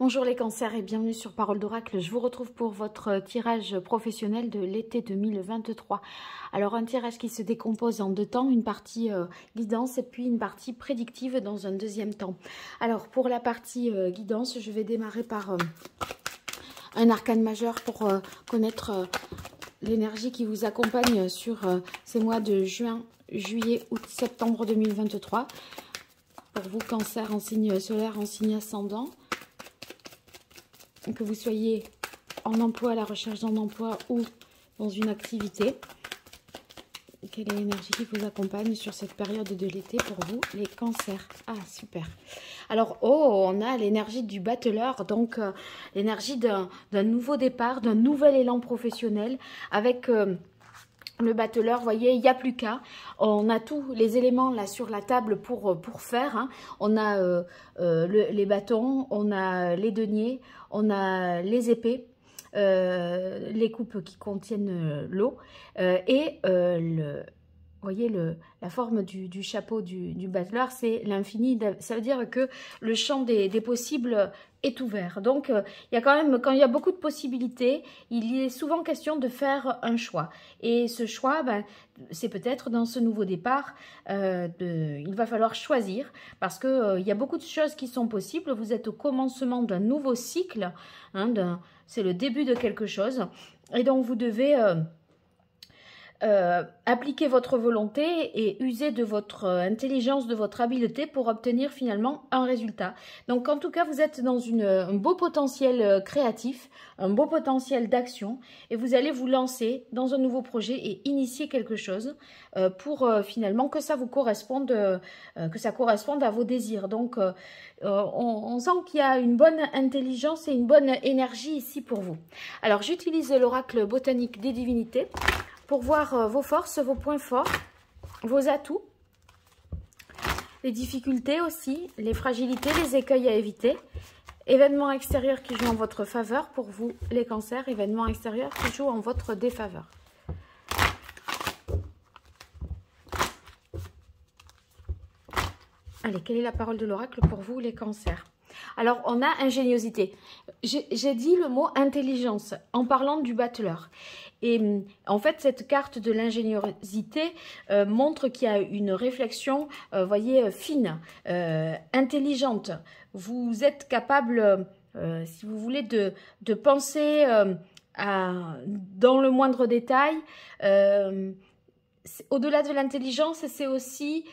Bonjour les cancers et bienvenue sur Parole d'Oracle. Je vous retrouve pour votre tirage professionnel de l'été 2023. Alors un tirage qui se décompose en deux temps, une partie guidance et puis une partie prédictive dans un deuxième temps. Alors pour la partie guidance, je vais démarrer par un arcane majeur pour connaître l'énergie qui vous accompagne sur ces mois de juin, juillet, août, septembre 2023. Pour vous cancer en signe solaire, en signe ascendant. Que vous soyez en emploi, à la recherche d'un emploi ou dans une activité. Quelle est l'énergie qui vous accompagne sur cette période de l'été pour vous, les cancers? Ah, super. Alors, on a l'énergie du battleur, donc l'énergie d'un nouveau départ, d'un nouvel élan professionnel avec... le battleur, vous voyez, il n'y a plus qu'à. On a tous les éléments là sur la table pour faire. Hein. On a les bâtons, on a les deniers, on a les épées, les coupes qui contiennent l'eau et vous voyez, la forme du chapeau du battleur, c'est l'infini. Ça veut dire que le champ des possibles est ouvert. Donc, il y a quand même, quand il y a beaucoup de possibilités, il est souvent question de faire un choix. Et ce choix, ben, c'est peut-être dans ce nouveau départ, il va falloir choisir parce que il y a beaucoup de choses qui sont possibles. Vous êtes au commencement d'un nouveau cycle, hein, c'est le début de quelque chose. Et donc, vous devez... appliquer votre volonté et user de votre intelligence, de votre habileté pour obtenir finalement un résultat. Donc en tout cas, vous êtes dans un beau potentiel créatif, un beau potentiel d'action et vous allez vous lancer dans un nouveau projet et initier quelque chose pour finalement que ça vous corresponde, que ça corresponde à vos désirs. Donc on sent qu'il y a une bonne intelligence et une bonne énergie ici pour vous. Alors j'utilise l'oracle botanique des divinités pour voir vos forces, vos points forts, vos atouts, les difficultés aussi, les fragilités, les écueils à éviter. Événements extérieurs qui jouent en votre faveur pour vous, les cancers. Événements extérieurs qui jouent en votre défaveur. Allez, quelle est la parole de l'oracle pour vous, les cancers? Alors, on a ingéniosité. J'ai dit le mot intelligence en parlant du battleur. Et en fait, cette carte de l'ingéniosité montre qu'il y a une réflexion, voyez, fine, intelligente. Vous êtes capable, si vous voulez, de penser dans le moindre détail. Au-delà de l'intelligence, c'est aussi...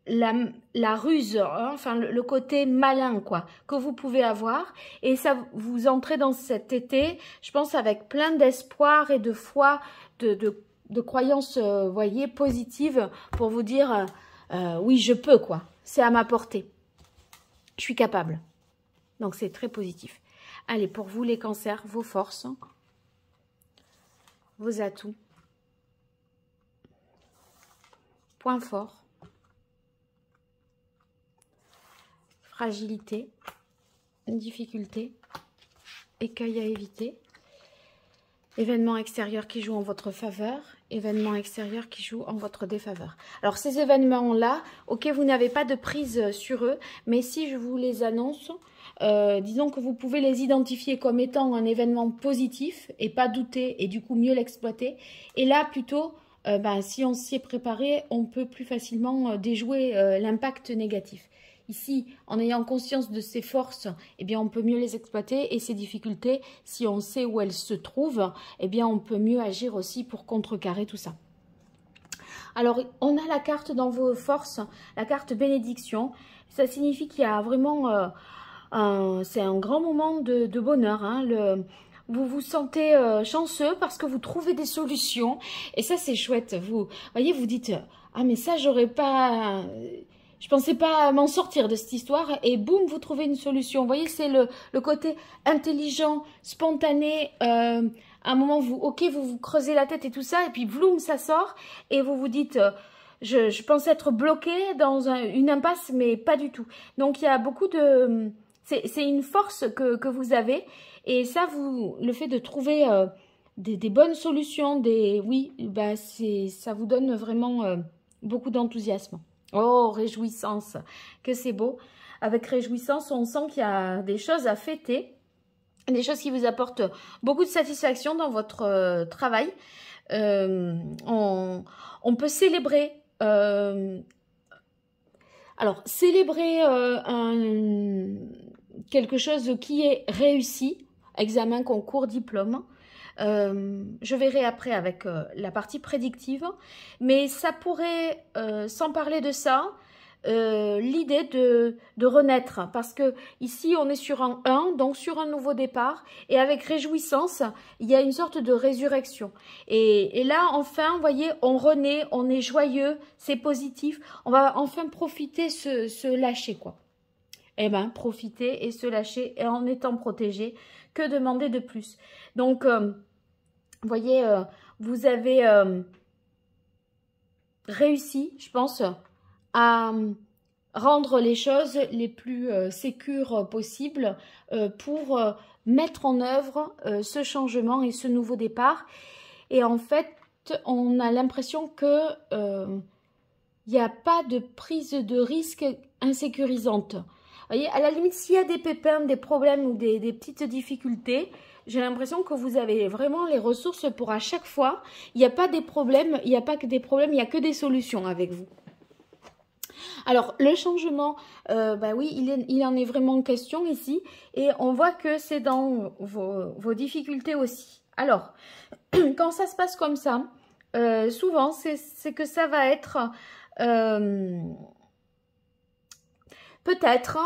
la ruse, hein, enfin le côté malin quoi, que vous pouvez avoir. Et ça, vous entrez dans cet été, je pense, avec plein d'espoir et de foi, de croyances, voyez, positives pour vous dire oui, je peux quoi, c'est à ma portée. Je suis capable. Donc c'est très positif. Allez, pour vous les cancers, vos forces, vos atouts, points forts, fragilité, difficulté, écueil à éviter, événements extérieurs qui jouent en votre faveur, événements extérieurs qui jouent en votre défaveur. Alors ces événements-là, ok, vous n'avez pas de prise sur eux, mais si je vous les annonce, disons que vous pouvez les identifier comme étant un événement positif et pas douter et du coup mieux l'exploiter. Et là plutôt, si on s'y est préparé, on peut plus facilement déjouer l'impact négatif. Ici, en ayant conscience de ses forces, eh bien, on peut mieux les exploiter et ses difficultés, si on sait où elles se trouvent, eh bien, on peut mieux agir aussi pour contrecarrer tout ça. Alors, on a la carte dans vos forces, la carte bénédiction. Ça signifie qu'il y a vraiment, c'est un grand moment de bonheur. Hein, vous vous sentez chanceux parce que vous trouvez des solutions et ça, c'est chouette. Vous voyez, vous dites, ah mais ça, j'aurais pas... Je pensais pas m'en sortir de cette histoire et boum, vous trouvez une solution. Vous voyez, c'est le côté intelligent, spontané. À un moment, vous vous creusez la tête et tout ça et puis bloum, ça sort et vous vous dites, je pense être bloqué dans une impasse, mais pas du tout. Donc, il y a beaucoup de... C'est une force que vous avez et ça, le fait de trouver des bonnes solutions, oui, ça vous donne vraiment beaucoup d'enthousiasme. Oh, réjouissance, que c'est beau. avec réjouissance, on sent qu'il y a des choses à fêter, des choses qui vous apportent beaucoup de satisfaction dans votre travail. On peut célébrer, célébrer quelque chose qui est réussi, examen, concours, diplôme. Je verrai après avec la partie prédictive, mais ça pourrait, sans parler de ça, l'idée de renaître, parce que ici on est sur un 1, donc sur un nouveau départ, et avec réjouissance, il y a une sorte de résurrection. Et là, enfin, vous voyez, on renaît, on est joyeux, c'est positif, on va enfin profiter, se lâcher, quoi. Eh bien, profiter et se lâcher, et en étant protégé, que demander de plus? Donc, vous voyez, vous avez réussi, je pense, à rendre les choses les plus sécures possibles pour mettre en œuvre ce changement et ce nouveau départ. Et en fait, on a l'impression que il n'y a pas de prise de risque insécurisante. Vous voyez, à la limite, s'il y a des pépins, des problèmes ou des petites difficultés, j'ai l'impression que vous avez vraiment les ressources pour à chaque fois. Il n'y a pas des problèmes, il n'y a pas que des problèmes, il n'y a que des solutions avec vous. Alors, le changement, bah oui, il en est vraiment question ici. Et on voit que c'est dans vos difficultés aussi. Alors, quand ça se passe comme ça, souvent, c'est que ça va être peut-être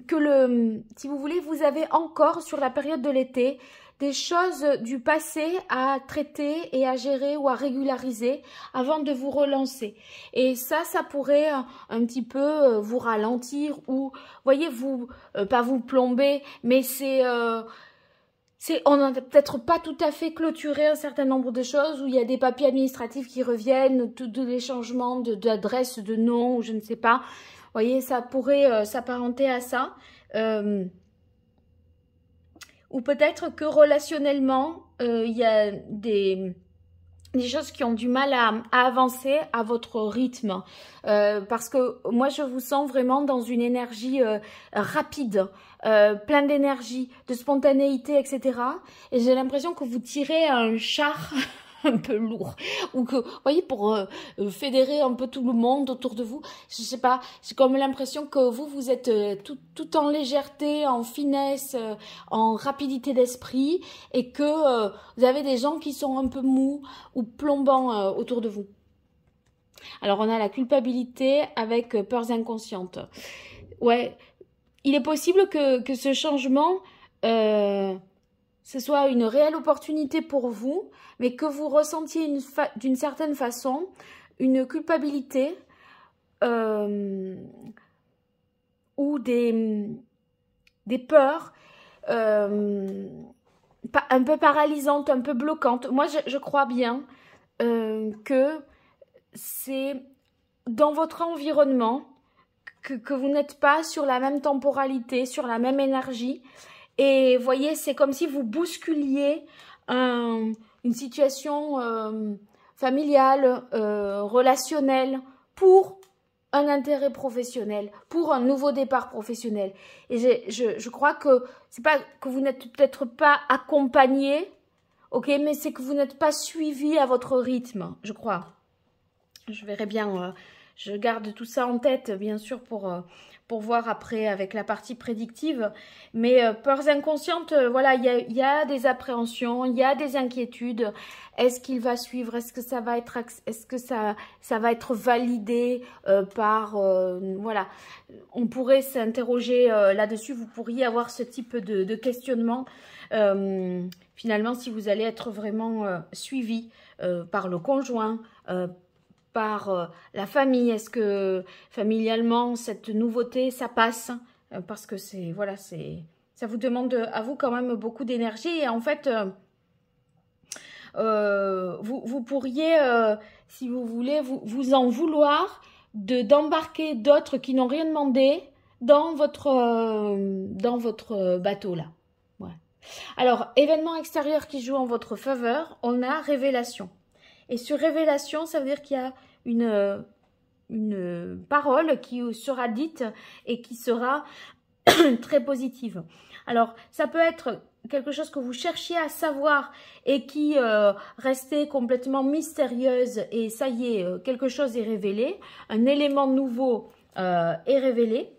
que si vous voulez, vous avez encore sur la période de l'été des choses du passé à traiter et à gérer ou à régulariser avant de vous relancer. Et ça pourrait un petit peu vous ralentir ou, voyez, pas vous plomber, mais on n'a peut-être pas tout à fait clôturé un certain nombre de choses où il y a des papiers administratifs qui reviennent, tous les changements d'adresse, de nom, ou je ne sais pas. Vous voyez, ça pourrait s'apparenter à ça. Ou peut-être que relationnellement, il y a des choses qui ont du mal à avancer à votre rythme. Parce que moi, je vous sens vraiment dans une énergie rapide, plein d'énergie, de spontanéité, etc. Et j'ai l'impression que vous tirez un char un peu lourd, ou que, vous voyez, pour fédérer un peu tout le monde autour de vous, je sais pas, j'ai comme l'impression que vous êtes tout en légèreté, en finesse, en rapidité d'esprit, et que vous avez des gens qui sont un peu mous ou plombants autour de vous. Alors, on a la culpabilité avec peurs inconscientes. Ouais, il est possible que ce changement, ce soit une réelle opportunité pour vous, mais que vous ressentiez d'une certaine façon une culpabilité ou des peurs un peu paralysantes, un peu bloquantes. Moi, je crois bien que c'est dans votre environnement que vous n'êtes pas sur la même temporalité, sur la même énergie. Et voyez, c'est comme si vous bousculiez une situation familiale, relationnelle, pour un intérêt professionnel, pour un nouveau départ professionnel. Et je crois que c'est pas que vous n'êtes peut-être pas accompagné, ok, mais c'est que vous n'êtes pas suivi à votre rythme, je crois. Je verrai bien, je garde tout ça en tête, bien sûr, pour voir après avec la partie prédictive. Mais peurs inconscientes, voilà, il y a des appréhensions, il y a des inquiétudes. Est-ce qu'il va suivre? Est-ce que ça va être, ça va être validé par, voilà. On pourrait s'interroger là-dessus. Vous pourriez avoir ce type de questionnement. Finalement, si vous allez être vraiment suivi par le conjoint, par la famille, est-ce que familialement cette nouveauté ça passe, parce que c'est voilà, ça vous demande à vous quand même beaucoup d'énergie, et en fait vous pourriez si vous voulez vous en vouloir d'embarquer d'autres qui n'ont rien demandé dans votre bateau là. Ouais. Alors, événement extérieur qui joue en votre faveur, on a révélation. Et sur révélation, ça veut dire qu'il y a une parole qui sera dite et qui sera très positive. Alors, ça peut être quelque chose que vous cherchiez à savoir et qui restait complètement mystérieuse et ça y est, quelque chose est révélé, un élément nouveau est révélé.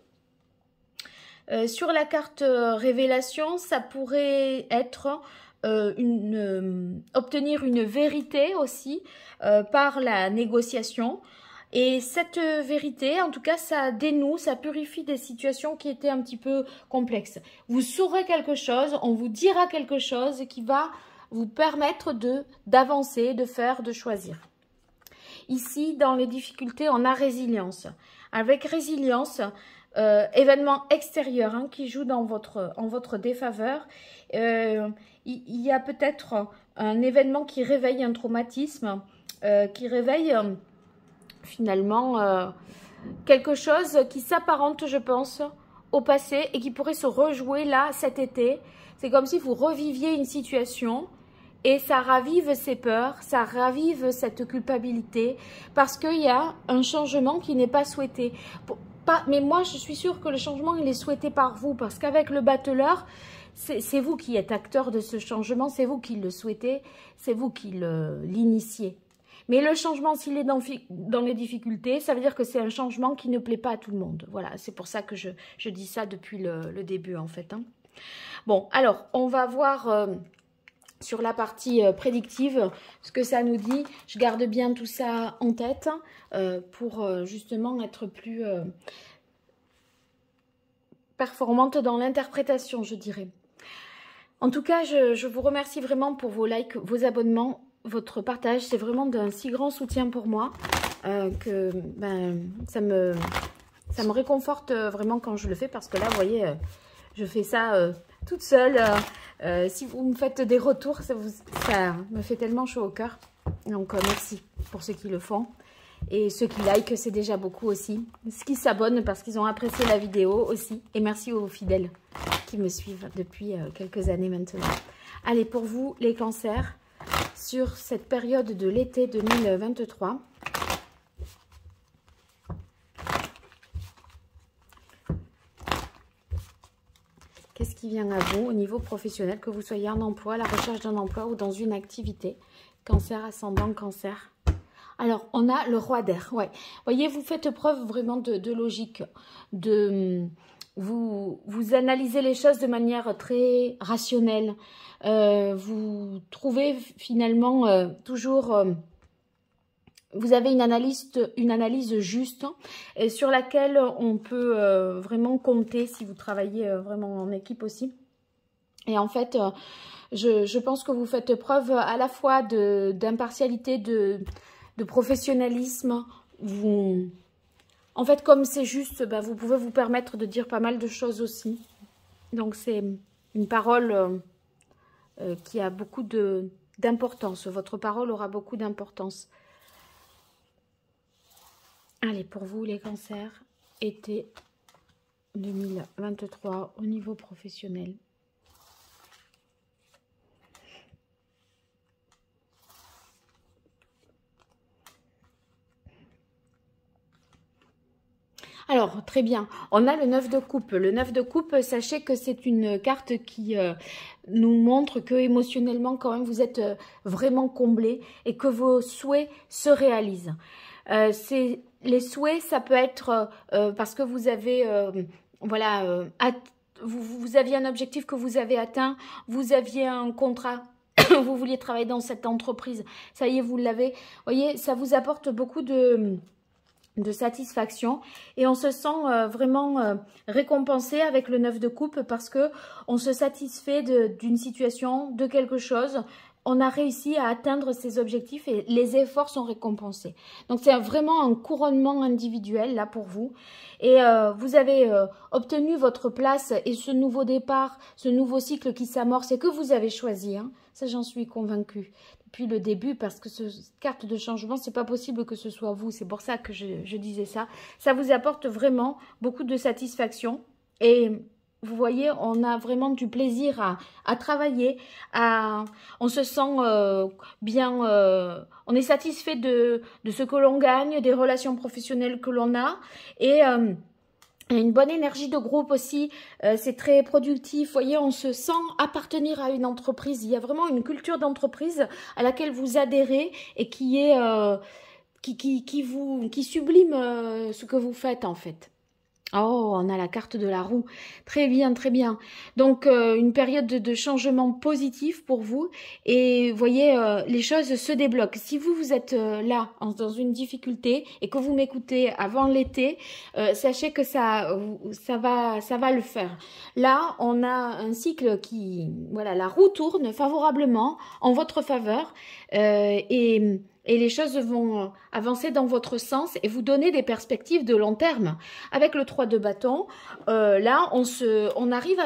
Sur la carte révélation, ça pourrait être obtenir une vérité aussi par la négociation. Et cette vérité, en tout cas, ça dénoue, ça purifie des situations qui étaient un petit peu complexes. Vous saurez quelque chose, on vous dira quelque chose qui va vous permettre d'avancer, de faire, de choisir. Ici, dans les difficultés, on a résilience. Avec résilience, événement extérieur qui joue en votre défaveur. Il y a peut-être un événement qui réveille un traumatisme, qui réveille finalement quelque chose qui s'apparente, je pense, au passé et qui pourrait se rejouer là cet été. C'est comme si vous reviviez une situation et ça ravive ces peurs, ça ravive cette culpabilité parce qu'il y a un changement qui n'est pas souhaité. Mais moi, je suis sûre que le changement, il est souhaité par vous parce qu'avec le battleur, c'est vous qui êtes acteur de ce changement, c'est vous qui le souhaitez, c'est vous qui l'initiez. Mais le changement, s'il est dans les difficultés, ça veut dire que c'est un changement qui ne plaît pas à tout le monde. Voilà, c'est pour ça que je dis ça depuis le début, en fait. Bon, alors, on va voir sur la partie prédictive ce que ça nous dit. Je garde bien tout ça en tête pour justement être plus performante dans l'interprétation, je dirais. En tout cas, je vous remercie vraiment pour vos likes, vos abonnements, votre partage. C'est vraiment d'un si grand soutien pour moi que ça me réconforte vraiment quand je le fais parce que là, vous voyez, je fais ça toute seule. Si vous me faites des retours, ça me fait tellement chaud au cœur. Donc, merci pour ceux qui le font. Et ceux qui like, c'est déjà beaucoup aussi. Ceux qui s'abonnent parce qu'ils ont apprécié la vidéo aussi. Et merci aux fidèles qui me suivent depuis quelques années maintenant. Allez, pour vous, les cancers, sur cette période de l'été 2023. Qu'est-ce qui vient à vous au niveau professionnel, que vous soyez en emploi, à la recherche d'un emploi ou dans une activité? Cancer, ascendant, cancer. Alors, on a le roi d'air. Ouais. Voyez, vous faites preuve vraiment de logique. Vous analysez les choses de manière très rationnelle. Vous trouvez finalement toujours... vous avez une analyse juste et sur laquelle on peut vraiment compter si vous travaillez vraiment en équipe aussi. Et en fait, je pense que vous faites preuve à la fois d'impartialité, de professionnalisme. En fait, comme c'est juste, vous pouvez vous permettre de dire pas mal de choses aussi. Donc, c'est une parole qui a beaucoup d'importance. Votre parole aura beaucoup d'importance. Allez, pour vous, les cancers, été 2023 au niveau professionnel. Alors, très bien. On a le 9 de coupe. Le 9 de coupe, sachez que c'est une carte qui nous montre que émotionnellement, quand même, vous êtes vraiment comblé et que vos souhaits se réalisent. Les souhaits, ça peut être parce que vous avez, voilà, vous aviez un objectif que vous avez atteint, vous aviez un contrat, vous vouliez travailler dans cette entreprise, ça y est, vous l'avez. Vous voyez, ça vous apporte beaucoup de satisfaction et on se sent vraiment récompensé avec le 9 de coupe parce que on se satisfait d'une situation, de quelque chose. On a réussi à atteindre ses objectifs et les efforts sont récompensés. Donc, c'est vraiment un couronnement individuel là pour vous. Et vous avez obtenu votre place et ce nouveau départ, ce nouveau cycle qui s'amorce et que vous avez choisi. Hein. Ça, j'en suis convaincue depuis le début parce que cette carte de changement, c'est pas possible que ce soit vous. C'est pour ça que je disais ça. Ça vous apporte vraiment beaucoup de satisfaction et Vous voyez, on a vraiment du plaisir à travailler, on se sent bien, on est satisfait de ce que l'on gagne, des relations professionnelles que l'on a, et une bonne énergie de groupe aussi, c'est très productif. Vous voyez, on se sent appartenir à une entreprise. Il y a vraiment une culture d'entreprise à laquelle vous adhérez et qui est qui sublime ce que vous faites en fait. Oh, on a la carte de la roue. Très bien, très bien. Donc, une période de changement positif pour vous. Et vous voyez, les choses se débloquent. Si vous êtes là, dans une difficulté, et que vous m'écoutez avant l'été, sachez que ça va le faire. Là, on a un cycle qui, voilà, la roue tourne favorablement en votre faveur. Et les choses vont avancer dans votre sens et vous donner des perspectives de long terme. Avec le 3 de bâton, là, on arrive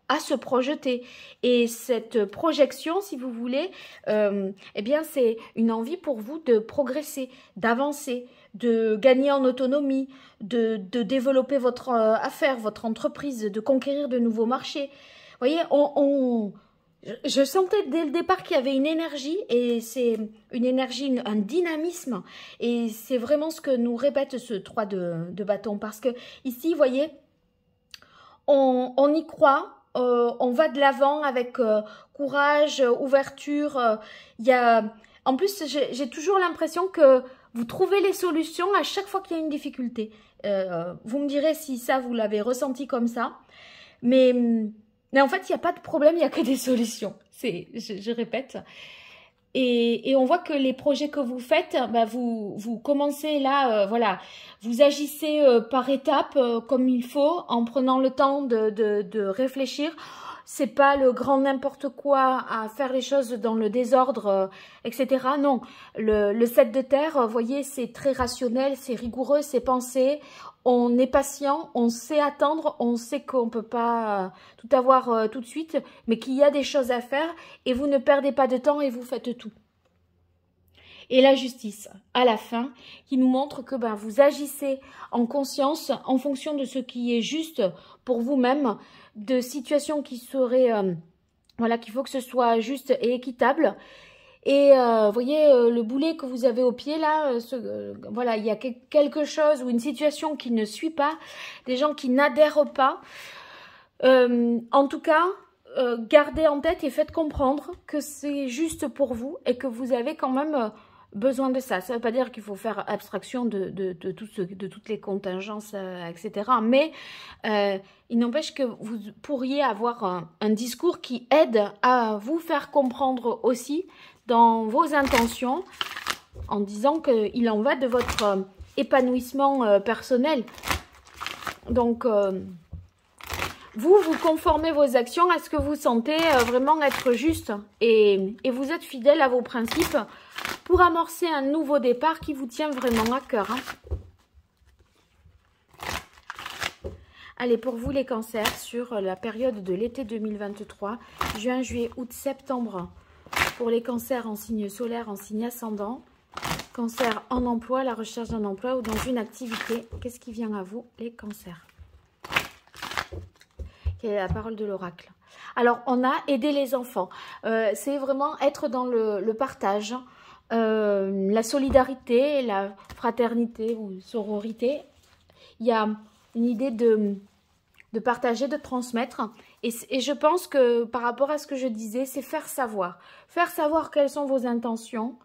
à se projeter. Et cette projection, si vous voulez, eh bien, c'est une envie pour vous de progresser, d'avancer, de gagner en autonomie, de développer votre affaire, votre entreprise, de conquérir de nouveaux marchés. Vous voyez, je sentais dès le départ qu'il y avait une énergie, et c'est une énergie, un dynamisme, et c'est vraiment ce que nous répète ce 3 de bâton, parce que ici, vous voyez, on y croit, on va de l'avant avec courage, ouverture. En plus, j'ai toujours l'impression que vous trouvez les solutions à chaque fois qu'il y a une difficulté. Vous me direz si ça, vous l'avez ressenti comme ça, mais en fait, il n'y a pas de problème, il n'y a que des solutions. Je répète. Et on voit que les projets que vous faites, bah vous commencez là, voilà, vous agissez par étapes comme il faut, en prenant le temps de réfléchir. C'est pas le grand n'importe quoi à faire les choses dans le désordre, etc. Non, le 7 de terre, vous voyez, c'est très rationnel, c'est rigoureux, c'est pensé. On est patient, on sait attendre, on sait qu'on ne peut pas tout avoir tout de suite, mais qu'il y a des choses à faire et vous ne perdez pas de temps et vous faites tout. Et la justice, à la fin, qui nous montre que vous agissez en conscience, en fonction de ce qui est juste pour vous-même, de situations qui seraient, voilà, qu'il faut que ce soit juste et équitable. Et vous voyez, le boulet que vous avez au pied là, voilà, il y a quelque chose ou une situation qui ne suit pas, des gens qui n'adhèrent pas. En tout cas, gardez en tête et faites comprendre que c'est juste pour vous et que vous avez quand même besoin de ça. Ça ne veut pas dire qu'il faut faire abstraction de toutes les contingences, etc. Mais il n'empêche que vous pourriez avoir un discours qui aide à vous faire comprendre aussi dans vos intentions, en disant qu'il en va de votre épanouissement personnel. Donc, vous conformez vos actions à ce que vous sentez vraiment être juste. Et vous êtes fidèle à vos principes pour amorcer un nouveau départ qui vous tient vraiment à cœur. Allez, pour vous les cancers, sur la période de l'été 2023, juin, juillet, août, septembre, pour les cancers en signe solaire, en signe ascendant, cancer en emploi, la recherche d'un emploi ou dans une activité, qu'est-ce qui vient à vous, les cancers? Quelle est la parole de l'oracle? Alors, on a aidé les enfants. C'est vraiment être dans le partage, la solidarité, la fraternité ou sororité. Il y a une idée de partager, de transmettre. Et je pense que par rapport à ce que je disais, c'est faire savoir. Faire savoir quelles sont vos intentions,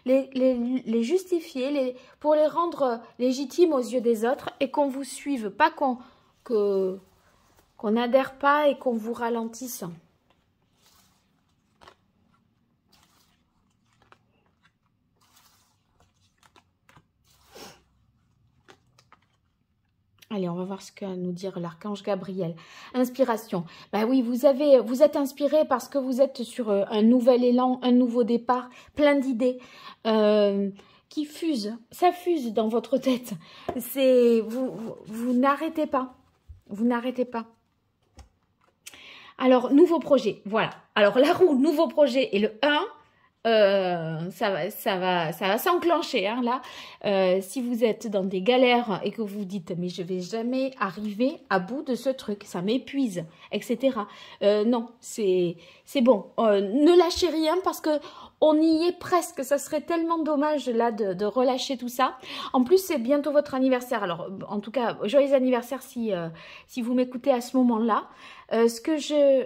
les justifier, pour les rendre légitimes aux yeux des autres et qu'on vous suive, pas qu'on n'adhère pas et qu'on vous ralentisse. Allez, on va voir ce qu'a nous dire l'archange Gabriel. Inspiration. Ben oui, vous êtes inspiré parce que vous êtes sur un nouvel élan, un nouveau départ, plein d'idées qui fusent. Ça fuse dans votre tête. Vous n'arrêtez pas. Vous n'arrêtez pas. Alors, nouveau projet. Voilà. Alors, la roue, nouveau projet et le 1. ça va s'enclencher hein, là. Si vous êtes dans des galères et que vous dites mais je vais jamais arriver à bout de ce truc, ça m'épuise, etc. Non, c'est bon. Ne lâchez rien parce que on y est presque. Ça serait tellement dommage là de relâcher tout ça. En plus, c'est bientôt votre anniversaire. Alors, en tout cas, joyeux anniversaire si vous m'écoutez à ce moment-là. Ce que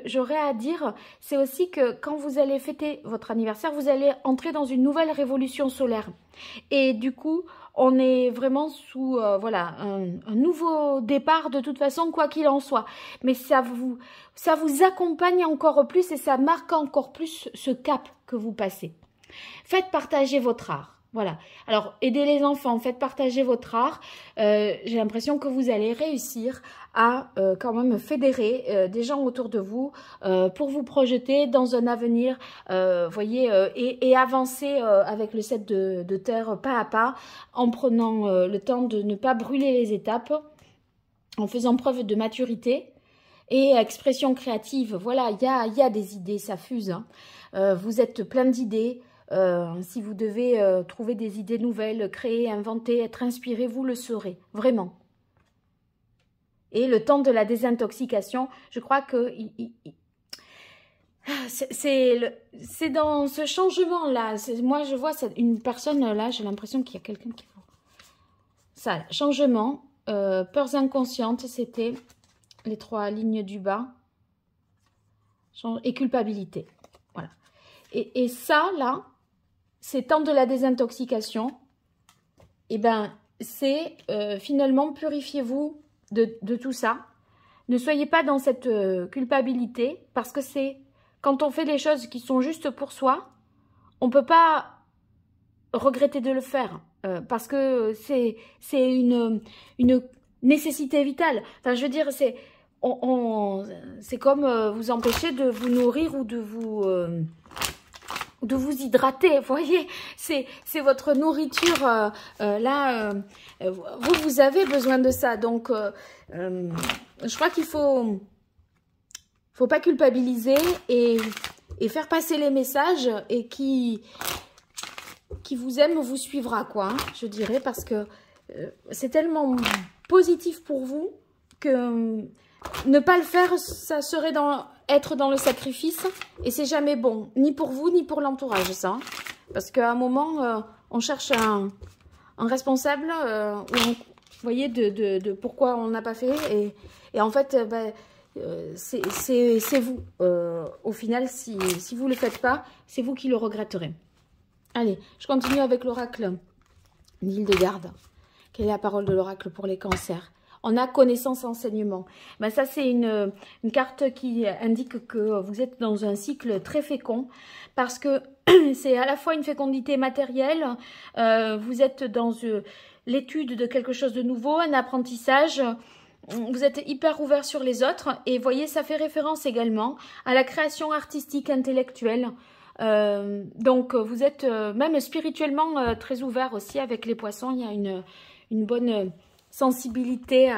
j'aurais à dire, c'est aussi que quand vous allez fêter votre anniversaire, vous allez entrer dans une nouvelle révolution solaire. Et du coup, on est vraiment sous voilà, un nouveau départ de toute façon, quoi qu'il en soit. Mais ça vous accompagne encore plus et ça marque encore plus ce cap que vous passez. Faites partager votre art. Voilà. Alors, aidez les enfants, faites partager votre art. J'ai l'impression que vous allez réussir à quand même fédérer des gens autour de vous pour vous projeter dans un avenir, voyez, et avancer avec le 7 de terre pas à pas, en prenant le temps de ne pas brûler les étapes, en faisant preuve de maturité et expression créative. Voilà, il y a des idées, ça fuse. Hein. Vous êtes plein d'idées. Si vous devez trouver des idées nouvelles, créer, inventer, être inspiré, vous le saurez, vraiment. Et le temps de la désintoxication, je crois que c'est dans ce changement-là. Moi, je vois une personne, là, j'ai l'impression qu'il y a quelqu'un qui... Ça, changement, peurs inconscientes, c'était les 3 lignes du bas. Et culpabilité. Voilà. Et ça, là, c'est temps de la désintoxication. Et ben, c'est finalement, purifiez-vous de tout ça. Ne soyez pas dans cette culpabilité, parce que c'est quand on fait des choses qui sont justes pour soi, on ne peut pas regretter de le faire, parce que c'est une nécessité vitale. Enfin, je veux dire, c'est comme vous empêcher de vous nourrir ou de vous hydrater, vous voyez, c'est votre nourriture, là, vous avez besoin de ça, donc je crois qu'il faut pas culpabiliser et faire passer les messages, et qui vous aime vous suivra, quoi, hein, je dirais, parce que c'est tellement positif pour vous que ne pas le faire, ça serait être dans le sacrifice, et c'est jamais bon, ni pour vous, ni pour l'entourage, ça. Hein. Parce qu'à un moment, on cherche un responsable, vous voyez, de pourquoi on n'a pas fait, et en fait, c'est vous. Au final, si vous ne le faites pas, c'est vous qui le regretterez. Allez, je continue avec l'oracle d'Hildegarde. Quelle est la parole de l'oracle pour les cancers? On a connaissance, enseignement. Ben ça, c'est une carte qui indique que vous êtes dans un cycle très fécond, parce que c'est à la fois une fécondité matérielle, vous êtes dans l'étude de quelque chose de nouveau, un apprentissage, vous êtes hyper ouvert sur les autres, et voyez, ça fait référence également à la création artistique, intellectuelle. Donc, vous êtes même spirituellement très ouvert aussi avec les poissons. Il y a une bonne... sensibilité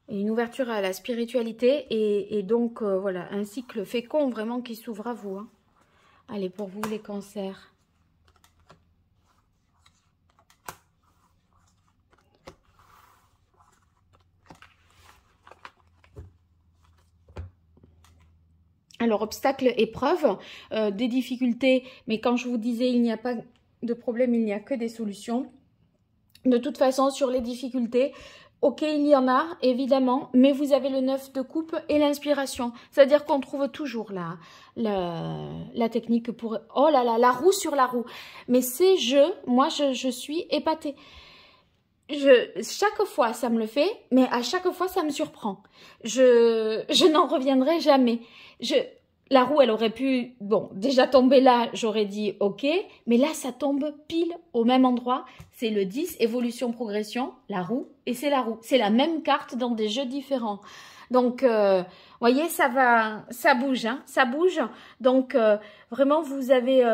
et une ouverture à la spiritualité, et donc voilà, un cycle fécond vraiment qui s'ouvre à vous. Hein. Allez, pour vous les cancers. Alors, obstacles, épreuves, des difficultés, mais quand je vous disais il n'y a pas de problème, il n'y a que des solutions. De toute façon, sur les difficultés, ok, il y en a, évidemment, mais vous avez le 9 de coupe et l'inspiration. C'est-à-dire qu'on trouve toujours la technique pour... Oh là là, la roue sur la roue. Mais c'est moi, je suis épatée. Chaque fois, ça me le fait, mais à chaque fois, ça me surprend. Je n'en reviendrai jamais. La roue, elle aurait pu, bon, déjà tomber là, j'aurais dit ok, mais là, ça tombe pile au même endroit. C'est le 10, évolution, progression, la roue, et c'est la roue. C'est la même carte dans des jeux différents. Donc, voyez, ça bouge, hein, ça bouge. Donc, vraiment, vous avez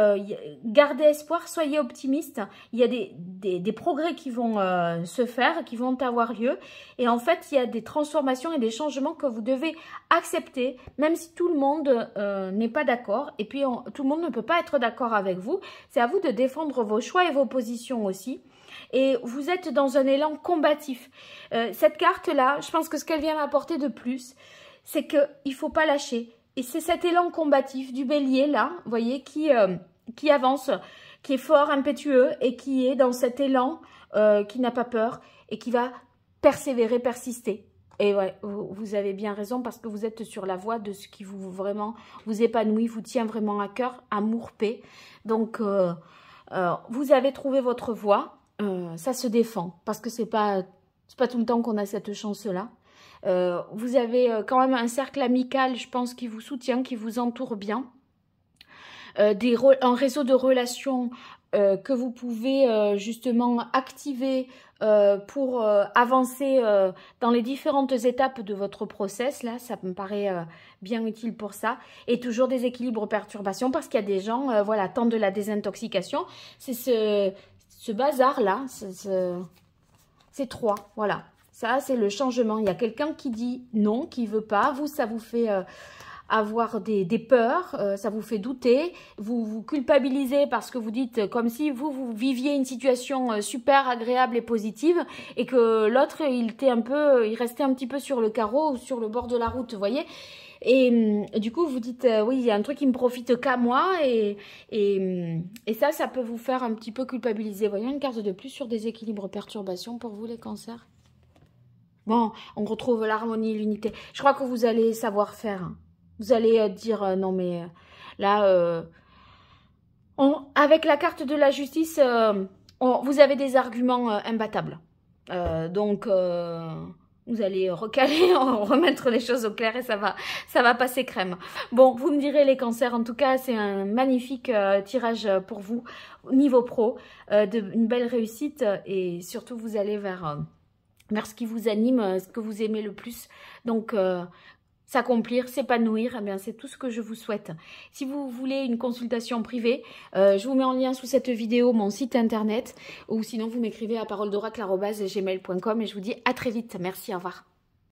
gardé espoir, soyez optimiste. Il y a des progrès qui vont se faire, qui vont avoir lieu. Et en fait, il y a des transformations et des changements que vous devez accepter, même si tout le monde n'est pas d'accord. Et puis, tout le monde ne peut pas être d'accord avec vous. C'est à vous de défendre vos choix et vos positions aussi. Et vous êtes dans un élan combatif. Cette carte-là, je pense que ce qu'elle vient m'apporter de plus, c'est qu'il ne faut pas lâcher. Et c'est cet élan combatif du bélier, là, vous voyez, qui avance, qui est fort, impétueux, et qui est dans cet élan, qui n'a pas peur, et qui va persévérer, persister. Et ouais, vous avez bien raison, parce que vous êtes sur la voie de ce qui vraiment vous épanouit, vous tient vraiment à cœur, amour, paix. Donc, vous avez trouvé votre voie. Ça se défend, parce que c'est pas tout le temps qu'on a cette chance-là. Vous avez quand même un cercle amical, je pense, qui vous soutient, qui vous entoure bien. Un réseau de relations que vous pouvez justement activer pour avancer dans les différentes étapes de votre process. Là, ça me paraît bien utile pour ça. Et toujours des équilibres, perturbations, parce qu'il y a des gens, voilà, tentent de la désintoxication. C'est ce bazar-là, c'est 3, voilà. Ça, c'est le changement. Il y a quelqu'un qui dit non, qui veut pas. Vous, ça vous fait avoir des peurs, ça vous fait douter. Vous vous culpabilisez parce que vous dites comme si vous viviez une situation super agréable et positive et que l'autre, il restait un petit peu sur le carreau ou sur le bord de la route, vous voyez. Et du coup, vous dites, oui, il y a un truc qui me profite qu'à moi. Et ça peut vous faire un petit peu culpabiliser. Voyez, une carte de plus sur des équilibres, perturbations pour vous, les cancers. Bon, on retrouve l'harmonie, l'unité. Je crois que vous allez savoir faire. Hein. Vous allez dire, non mais là, avec la carte de la justice, vous avez des arguments imbattables. Donc, vous allez recaler, remettre les choses au clair et ça va passer crème. Bon, vous me direz les cancers, en tout cas, c'est un magnifique tirage pour vous, niveau pro, une belle réussite et surtout, vous allez vers ce qui vous anime, ce que vous aimez le plus. Donc, s'accomplir, s'épanouir, eh bien c'est tout ce que je vous souhaite. Si vous voulez une consultation privée, je vous mets en lien sous cette vidéo mon site internet ou sinon vous m'écrivez à paroledoracle@gmail.com et je vous dis à très vite. Merci, au revoir.